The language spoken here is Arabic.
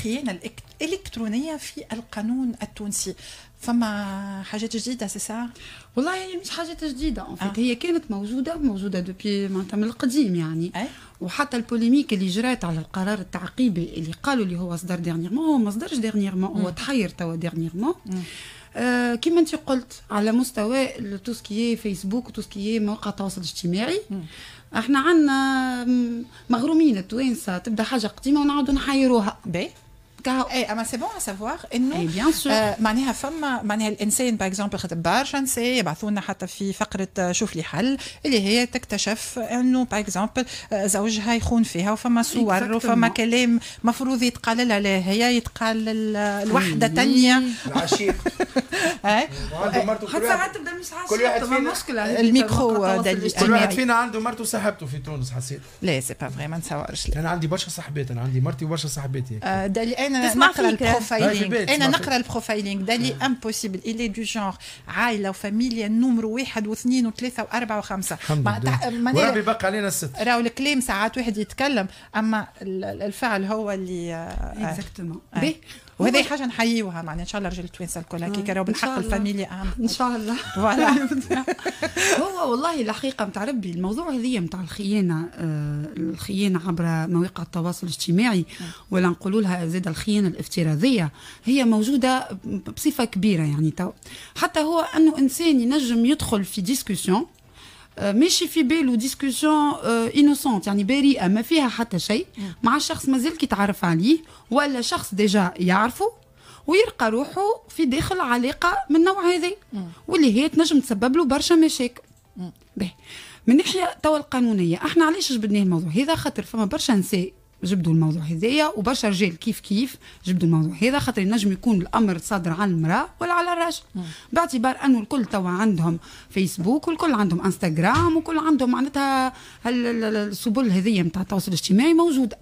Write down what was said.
الخيانة الإلكترونية في القانون التونسي، فما حاجات جديدة سي؟ والله مش حاجات جديدة هي كانت موجودة دوبي معناتها من القديم يعني. وحتى البوليميك اللي جرات على القرار التعقيبي اللي قالوا اللي هو صدر ديرنييرمون، هو ما صدرش ديرنييرمون، هو تحير توا ديرنييرمون. كما انت قلت على مستوى توسكي فيسبوك وتوسكي مواقع التواصل الاجتماعي. احنا عندنا مغرومين التوانسه تبدا حاجه قديمه ونعاودوا نحيروها. اي اما سي بون سافوار انه بيان سور معناها فما معناها الانسان باغ اكزومبل خاطر برشا نساء يبعثوا لنا حتى في فقره شوف لي حل اللي هي تكتشف انه باغ اكزومبل زوجها يخون فيها وفما صور وفما كلام مفروض يتقال لها لا هي يتقال الوحده تانية العشيق. عنده مرته حتى ساعات تبدا مش عشيق، كل واحد فينا مشكله الميكرو كل واحد فينا عنده مرته وصاحبته في تونس. حسيت لا سي با فري ما نتصورش. انا عندي برشا صاحبات، انا عندي مرتي وبرشا صاحباتي. انا نقرا البروفايلينغ، انا نقرا البروفايلينغ دالي امبوسيبل الي دو جونغ عائله وفاميليا نمرو 1 و2 و3 و4 و5. وربي بقى علينا الست. راهو الكلام ساعات واحد يتكلم اما الفعل هو اللي اكزاكتومون. وهذه حاجه نحييوها معناها ان شاء الله رجال التوانسه الكل هكاك راهو بالحق الفاميليا اهم ان شاء الله. فوالا هو والله الحقيقه نتاع ربي الموضوع هذيا نتاع الخيانه عبر مواقع التواصل الاجتماعي ولا نقولوا لها زاد الخيانه الافتراضيه هي موجوده بصفه كبيره يعني. حتى هو انه انسان ينجم يدخل في ديسكوسيون ماشي في باله ديسكوسيون انوسونت يعني بريئه ما فيها حتى شيء مع شخص مازال كيتعرف عليه ولا شخص ديجا يعرفه ويلقى روحه في داخل علاقه من النوع هذا واللي هي تنجم تسبب له برشا مشاكل. من ناحيه توا القانونيه احنا علاش جبدناه الموضوع هذا؟ خاطر فما برشا نساء جبدوا الموضوع هذايا وبرشا رجال كيف جبدوا الموضوع هذا، خاطر ينجم يكون الامر صادر على المراه ولا على الرجل، باعتبار انه الكل توا عندهم فيسبوك والكل عندهم انستغرام وكل عندهم معناتها السبل هذيا نتاع التواصل الاجتماعي موجوده.